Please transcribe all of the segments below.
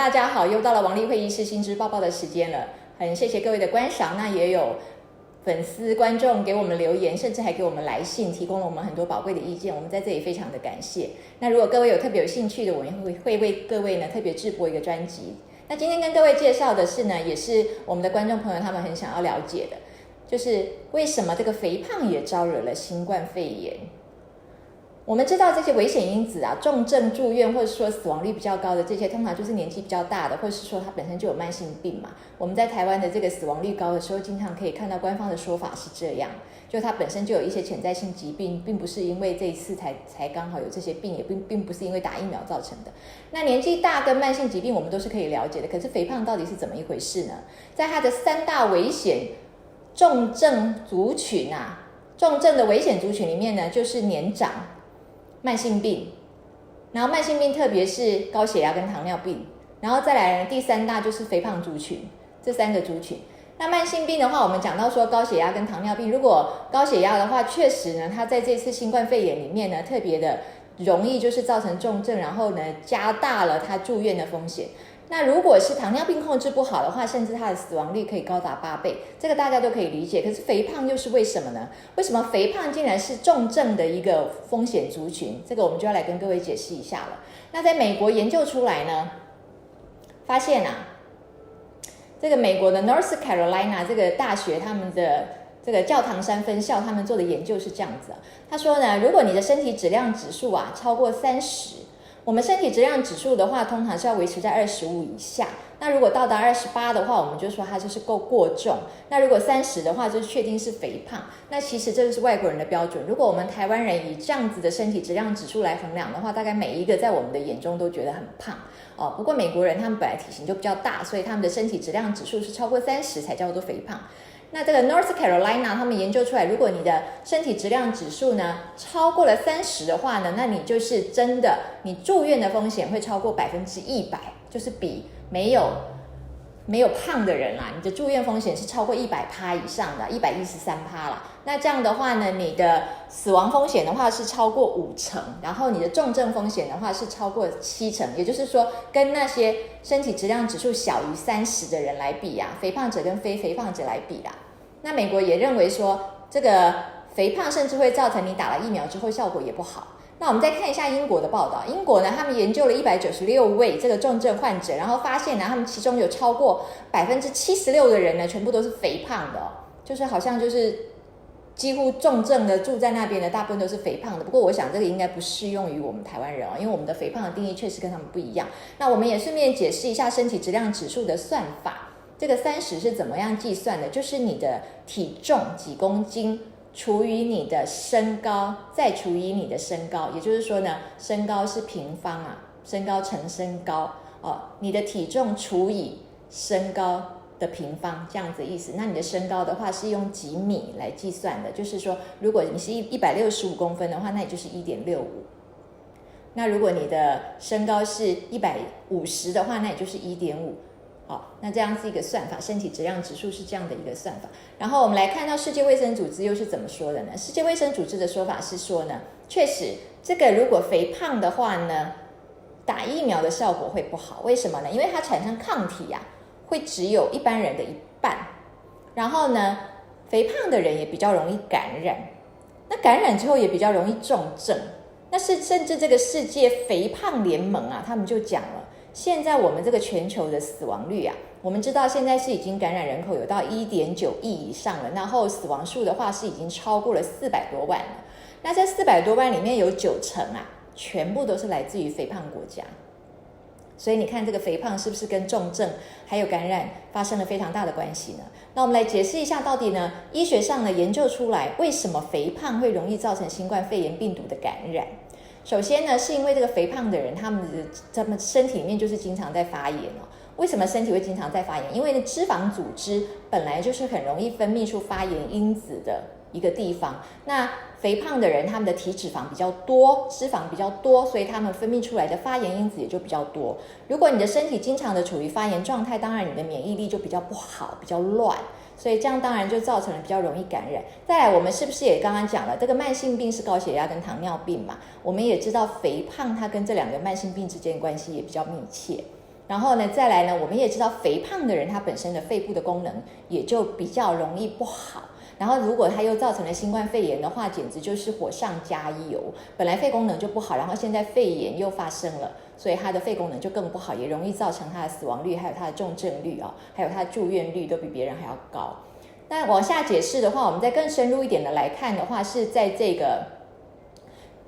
大家好，又到了王丽慧医师新知报报的时间了，很谢谢各位的观赏，那也有粉丝观众给我们留言，甚至还给我们来信，提供了我们很多宝贵的意见，我们在这里非常的感谢。那如果各位有特别有兴趣的，我们会为各位呢特别制播一个专辑。那今天跟各位介绍的是呢，也是我们的观众朋友他们很想要了解的，就是为什么这个肥胖也招惹了新冠肺炎。我们知道这些危险因子啊，重症住院或者说死亡率比较高的这些，通常就是年纪比较大的，或者是说他本身就有慢性病嘛。我们在台湾的这个死亡率高的时候，经常可以看到官方的说法是这样，就他本身就有一些潜在性疾病，并不是因为这一次才刚好有这些病，也并不是因为打疫苗造成的。那年纪大跟慢性疾病我们都是可以了解的，可是肥胖到底是怎么一回事呢？在它的3大危险重症族群啊，重症的危险族群里面呢，就是年长、慢性病，然后慢性病特别是高血压跟糖尿病，然后再来呢第3大就是肥胖族群，这3个族群。那慢性病的话，我们讲到说高血压跟糖尿病，如果高血压的话，确实呢，它在这次新冠肺炎里面呢，特别的容易就是造成重症，然后呢加大了它住院的风险。那如果是糖尿病控制不好的话，甚至它的死亡率可以高达8倍，这个大家都可以理解。可是肥胖又是为什么呢？为什么肥胖竟然是重症的一个风险族群？这个我们就要来跟各位解释一下了。那在美国研究出来呢，发现啊，这个美国的 North Carolina 这个大学他们的这个教堂山分校他们做的研究是这样子啊，他说呢，如果你的身体质量指数啊超过30，我们身体质量指数的话，通常是要维持在25以下。那如果到达28的话，我们就说它就是够过重。那如果30的话，就确定是肥胖。那其实这就是外国人的标准。如果我们台湾人以这样子的身体质量指数来衡量的话，大概每一个在我们的眼中都觉得很胖哦。不过美国人他们本来体型就比较大，所以他们的身体质量指数是超过30才叫做肥胖。那这个 North Carolina 他们研究出来，如果你的身体质量指数呢超过了30的话呢，那你就是真的，你住院的风险会超过100%，就是比没有胖的人啦，你的住院风险是超过100%以上的，113%啦。那这样的话呢，你的死亡风险的话是超过50%，然后你的重症风险的话是超过70%，也就是说，跟那些身体质量指数小于30的人来比啊，肥胖者跟非肥胖者来比啦。那美国也认为说，这个肥胖甚至会造成你打了疫苗之后效果也不好。那我们再看一下英国的报道，英国呢，他们研究了196位这个重症患者，然后发现呢，他们其中有超过76%的人呢，全部都是肥胖的哦，就是好像就是几乎重症的住在那边的大部分都是肥胖的。不过我想这个应该不适用于我们台湾人哦，因为我们的肥胖的定义确实跟他们不一样。那我们也顺便解释一下身体质量指数的算法，这个30是怎么样计算的？就是你的体重几公斤除以你的身高，再除以你的身高，也就是说呢，身高是平方啊，身高乘身高哦，你的体重除以身高的平方，这样子的意思。那你的身高的话是用几米来计算的，就是说，如果你是165公分的话，那也就是 1.65。那如果你的身高是150的话，那也就是 1.5。好，那这样是一个算法，身体质量指数是这样的一个算法。然后我们来看到世界卫生组织又是怎么说的呢？世界卫生组织的说法是说呢，确实这个如果肥胖的话呢，打疫苗的效果会不好。为什么呢？因为它产生抗体啊，会只有一般人的1半。然后呢，肥胖的人也比较容易感染，那感染之后也比较容易重症。那甚至这个世界肥胖联盟啊，他们就讲了，现在我们这个全球的死亡率啊，我们知道现在是已经感染人口有到 1.9 亿以上了，然后死亡数的话是已经超过了400多万了。那这400多万里面有90%啊，全部都是来自于肥胖国家。所以你看这个肥胖是不是跟重症还有感染发生了非常大的关系呢？那我们来解释一下到底呢，医学上呢研究出来为什么肥胖会容易造成新冠肺炎病毒的感染。首先呢，是因为这个肥胖的人他们身体里面就是经常在发炎哦。为什么身体会经常在发炎？因为呢，脂肪组织本来就是很容易分泌出发炎因子的一个地方。那肥胖的人他们的体脂肪比较多，脂肪比较多，所以他们分泌出来的发炎因子也就比较多。如果你的身体经常的处于发炎状态，当然你的免疫力就比较不好，比较乱，所以这样当然就造成了比较容易感染。再来，我们是不是也刚刚讲了，这个慢性病是高血压跟糖尿病嘛？我们也知道肥胖它跟这2个慢性病之间的关系也比较密切。然后呢，再来呢，我们也知道肥胖的人他本身的肺部的功能也就比较容易不好。然后如果他又造成了新冠肺炎的话，简直就是火上加油。本来肺功能就不好，然后现在肺炎又发生了，所以他的肺功能就更不好，也容易造成他的死亡率，还有他的重症率还有他的住院率都比别人还要高。那往下解释的话，我们再更深入一点的来看的话，是在这个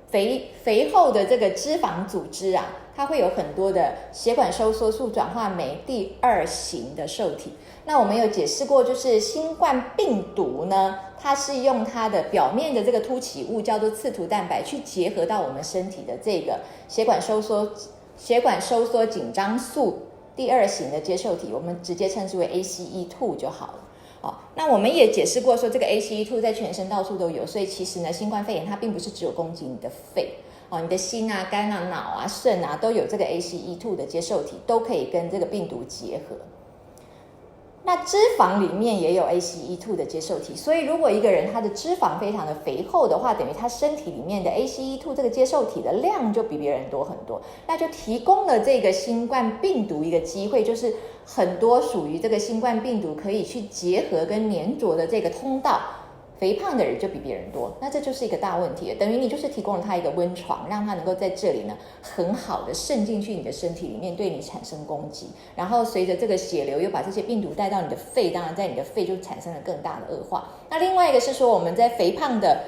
肥厚的这个脂肪组织它会有很多的血管收缩素转化酶第2型的受体。那我们有解释过，就是新冠病毒呢，它是用它的表面的这个凸起物叫做刺突蛋白去结合到我们身体的这个血管收缩紧张素第2型的接受体，我们直接称之为 ACE2 就好了。那我们也解释过说，这个 ACE2 在全身到处都有，所以其实呢，新冠肺炎它并不是只有攻击你的肺你的心肝脑肾都有这个 ACE2 的接受体，都可以跟这个病毒结合。那脂肪里面也有 ACE2 的接受体，所以如果一个人他的脂肪非常的肥厚的话，等于他身体里面的 ACE2 这个接受体的量就比别人多很多，那就提供了这个新冠病毒一个机会，就是很多属于这个新冠病毒可以去结合跟粘着的这个通道，肥胖的人就比别人多，那这就是一个大问题了，等于你就是提供了他一个温床，让他能够在这里呢很好的渗进去你的身体里面，对你产生攻击，然后随着这个血流又把这些病毒带到你的肺，当然在你的肺就产生了更大的恶化。那另外一个是说，我们在肥胖的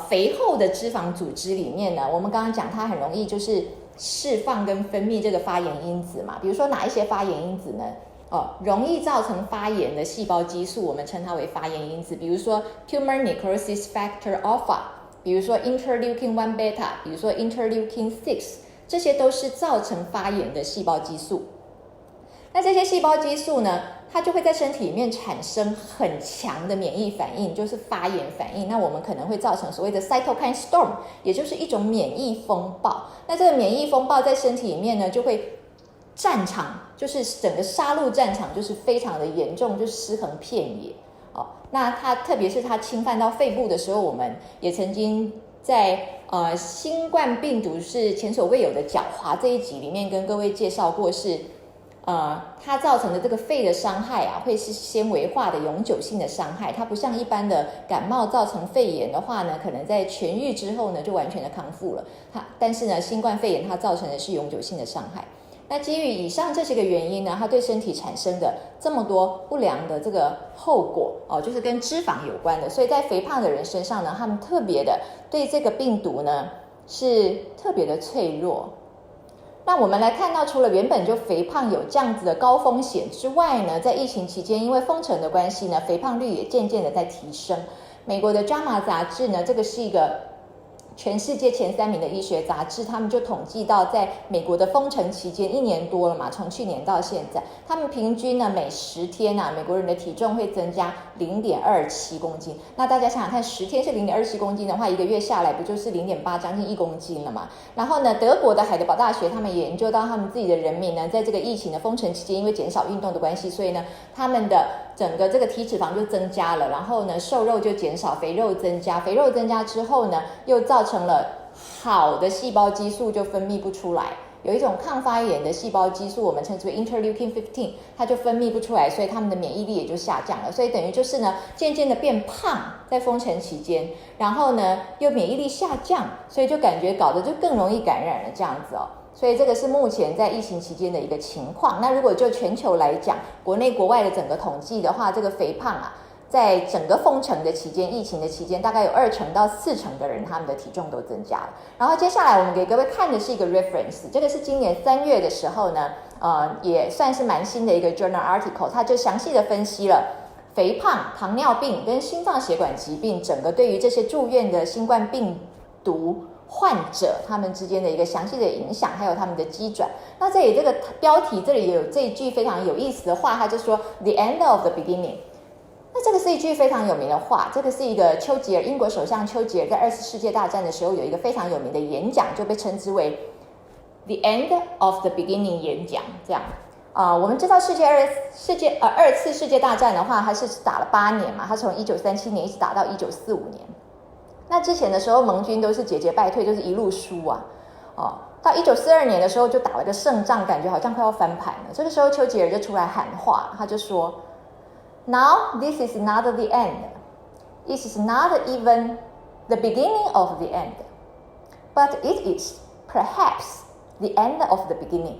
肥厚的脂肪组织里面呢，我们刚刚讲它很容易就是释放跟分泌这个发炎因子嘛，比如说哪一些发炎因子呢？容易造成发炎的细胞激素，我们称它为发炎因子，比如说 tumor necrosis factor alpha， 比如说 interleukin 1 beta， 比如说 interleukin 6， 这些都是造成发炎的细胞激素。那这些细胞激素呢，它就会在身体里面产生很强的免疫反应，就是发炎反应。那我们可能会造成所谓的 cytokine storm， 也就是一种免疫风暴。那这个免疫风暴在身体里面呢，就会战场，就是整个杀戮战场就是非常的严重，就尸横遍野。那它特别是它侵犯到肺部的时候，我们也曾经在新冠病毒是前所未有的狡猾这一集里面跟各位介绍过，是它造成的这个肺的伤害会是纤维化的永久性的伤害，它不像一般的感冒造成肺炎的话呢，可能在痊愈之后呢就完全的康复了。但是呢，新冠肺炎它造成的是永久性的伤害。那基于以上这些个原因呢，它对身体产生的这么多不良的这个后果就是跟脂肪有关的，所以在肥胖的人身上呢，他们特别的对这个病毒呢是特别的脆弱。那我们来看到，除了原本就肥胖有这样子的高风险之外呢，在疫情期间因为封城的关系呢，肥胖率也渐渐的在提升。美国的 JAMA 杂志呢，这个是一个全世界前3名的医学杂志，他们就统计到，在美国的封城期间1年多了嘛，从去年到现在，他们平均呢每10天美国人的体重会增加 0.27 公斤。那大家想想看，10天是 0.27 公斤的话，1个月下来不就是0.8将近1公斤了嘛？然后呢，德国的海德堡大学他们研究到，他们自己的人民呢，在这个疫情的封城期间，因为减少运动的关系，所以呢，他们的整个这个体脂肪就增加了，然后呢，瘦肉就减少，肥肉增加，肥肉增加之后呢，又造成了好的细胞激素就分泌不出来，有一种抗发炎的细胞激素，我们称之为 interleukin 15， 它就分泌不出来，所以他们的免疫力也就下降了，所以等于就是呢，渐渐的变胖，在封城期间，然后呢又免疫力下降，所以就感觉搞得就更容易感染了这样子所以这个是目前在疫情期间的一个情况。那如果就全球来讲，国内国外的整个统计的话，这个肥胖在整个封城的期间，疫情的期间，大概有2成到4成的人他们的体重都增加了。然后接下来我们给各位看的是一个 reference， 这个是今年3月的时候呢，也算是蛮新的一个 journal article， 它就详细的分析了肥胖、糖尿病跟心脏血管疾病整个对于这些住院的新冠病毒患者他们之间的一个详细的影响，还有他们的机转。那这里这个标题这里也有这一句非常有意思的话，它就说 The end of the beginning。那这个是一句非常有名的话，这个是一个丘吉尔，英国首相丘吉尔在2次世界大战的时候有一个非常有名的演讲，就被称之为 The end of the beginning 演讲。这样我们知道二次世界大战的话，它是打了8年嘛，它从1937年一直打到1945年。那之前的时候，盟军都是节节败退，就是一路输到1942年的时候就打了个胜仗，感觉好像快要翻盘了。这个时候丘吉尔就出来喊话，他就说 ：“Now this is not the end. It is not even the beginning of the end, but it is perhaps the end of the beginning.”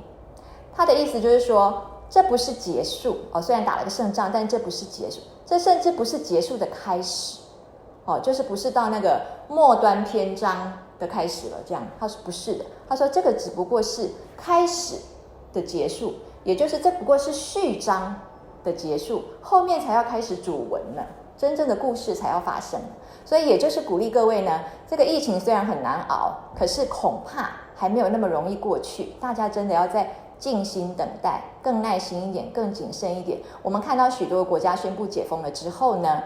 他的意思就是说，这不是结束哦，虽然打了个胜仗，但这不是结束，这甚至不是结束的开始哦，就是不是到那个末端篇章的开始了，这样他说不是的，他说这个只不过是开始的结束，也就是这不过是序章的结束，后面才要开始主文呢，真正的故事才要发生。所以也就是鼓励各位呢，这个疫情虽然很难熬，可是恐怕还没有那么容易过去，大家真的要再静心等待，更耐心一点，更谨慎一点。我们看到许多国家宣布解封了之后呢，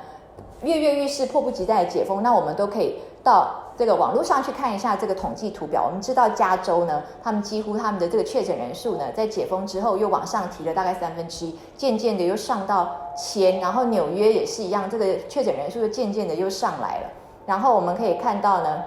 跃跃欲试，迫不及待的解封，那我们都可以到这个网络上去看一下这个统计图表。我们知道加州呢，他们几乎他们的这个确诊人数呢，在解封之后又往上提了大概1/3，渐渐的又上到1000，然后纽约也是一样，这个确诊人数又渐渐的又上来了。然后我们可以看到呢，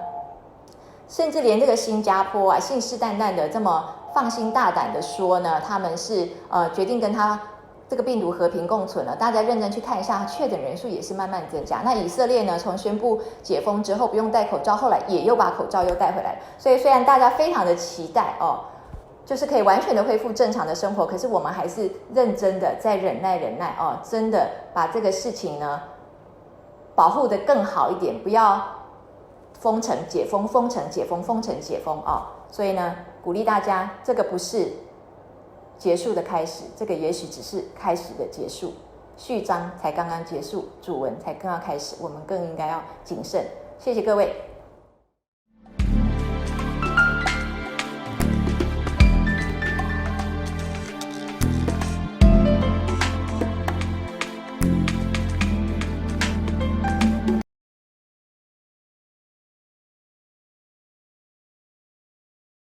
甚至连这个新加坡啊，信誓旦旦的这么放心大胆的说呢，他们是决定跟他这个病毒和平共存了。大家认真去看一下，确诊人数也是慢慢增加。那以色列呢，从宣布解封之后不用戴口罩，后来也又把口罩又带回来了。所以虽然大家非常的期待哦，就是可以完全的恢复正常的生活，可是我们还是认真的在忍耐哦，真的把这个事情呢保护得更好一点，不要封城解封，封城解封，封城解封哦。所以呢，鼓励大家，这个不是结束的开始，这个也许只是开始的结束，序章才刚刚结束，主文才刚刚开始，我们更应该要谨慎。谢谢各位。